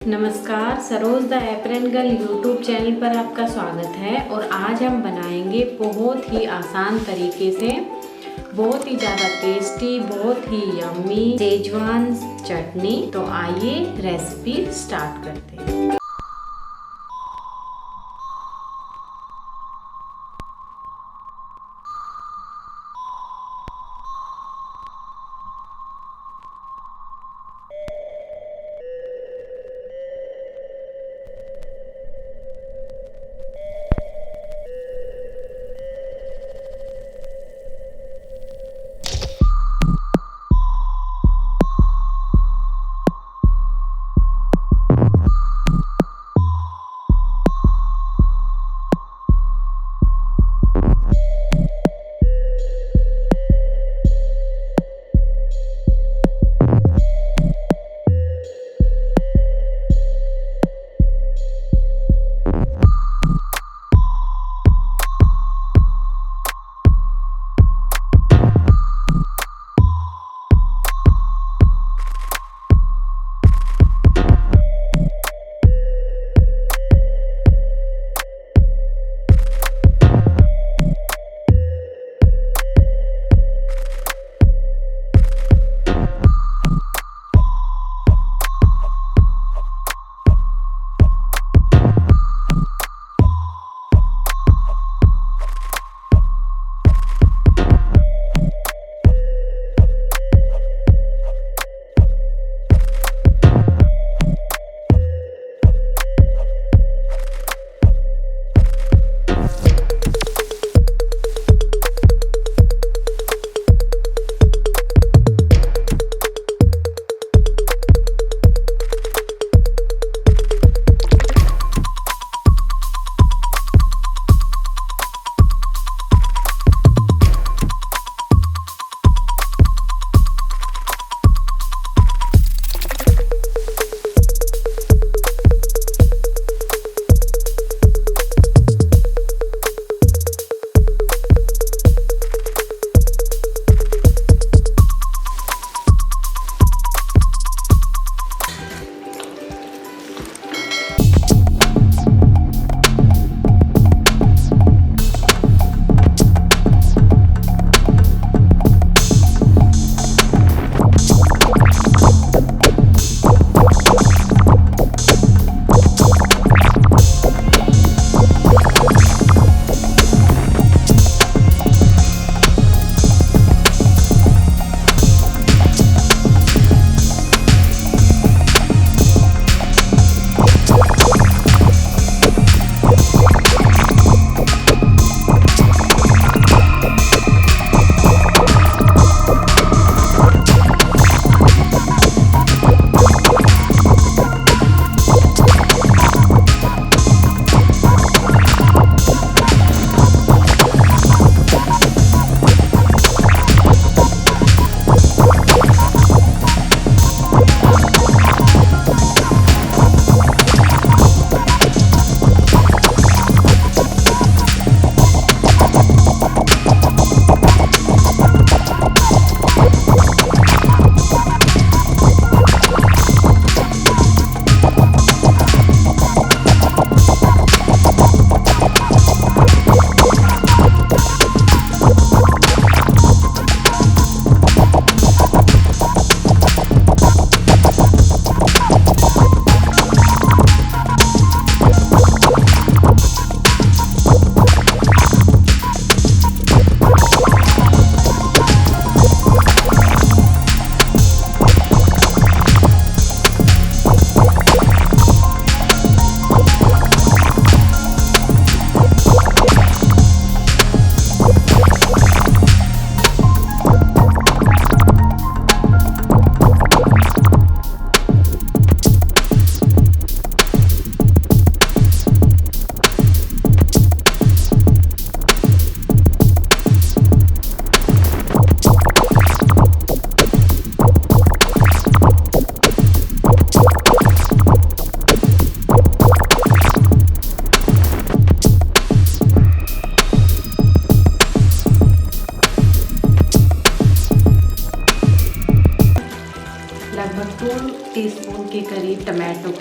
नमस्कार, Saroj the apron girl YouTube channel पर आपका स्वागत है। और आज हम बनाएंगे बहुत ही आसान तरीके से बहुत ही ज़्यादा टेस्टी, बहुत ही यम्मी शेजवान चटनी। तो आइए रेसिपी स्टार्ट करते हैं।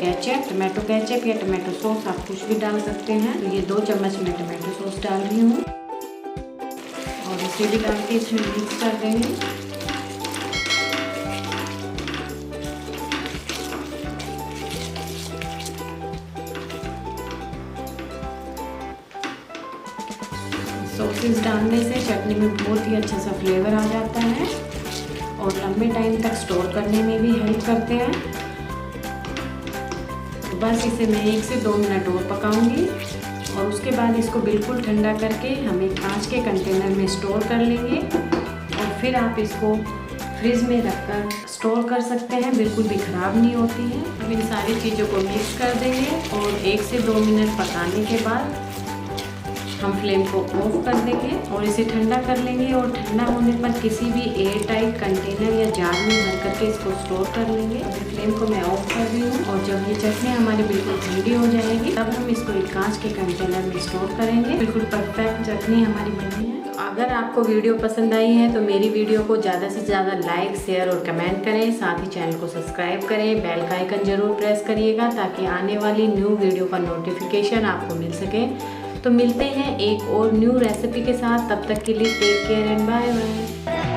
टमाटो केचप या टमाटो सॉस आप कुछ भी डाल सकते हैं। तो ये 2 चम्मच मैं टमाटो सॉस डाल रही हूँ और इसे भी डाल के इसमें मिक्स कर देंगे। सॉसेस डालने से चटनी में बहुत ही अच्छा सा फ्लेवर आ जाता है और लंबे टाइम तक स्टोर करने में भी हेल्प करते हैं। तो बस इसे मैं 1 से 2 मिनट और पकाऊंगी और उसके बाद इसको बिल्कुल ठंडा करके हम एक कांच के कंटेनर में स्टोर कर लेंगे और फिर आप इसको फ्रिज में रखकर स्टोर कर सकते हैं, बिल्कुल भी ख़राब नहीं होती है। अब इन सारी चीज़ों को मिक्स कर देंगे और 1 से 2 मिनट पकाने के बाद हम फ्लेम को ऑफ कर देंगे और इसे ठंडा कर लेंगे और ठंडा होने पर किसी भी एयर टाइट कंटेनर या जार में भर करके इसको स्टोर कर लेंगे। अभी फ्लेम को मैं ऑफ कर रही हूँ और जब ये चटनी हमारी बिल्कुल ठंडी हो जाएगी तब हम इसको एक कांच के कंटेनर में स्टोर करेंगे। बिल्कुल परफेक्ट चटनी हमारी बनी है। तो अगर आपको वीडियो पसंद आई है तो मेरी वीडियो को ज़्यादा से ज़्यादा लाइक, शेयर और कमेंट करें। साथ ही चैनल को सब्सक्राइब करें, बेल का आइकन जरूर प्रेस करिएगा ताकि आने वाली न्यू वीडियो का नोटिफिकेशन आपको मिल सके। तो मिलते हैं एक और न्यू रेसिपी के साथ, तब तक के लिए take care and bye bye.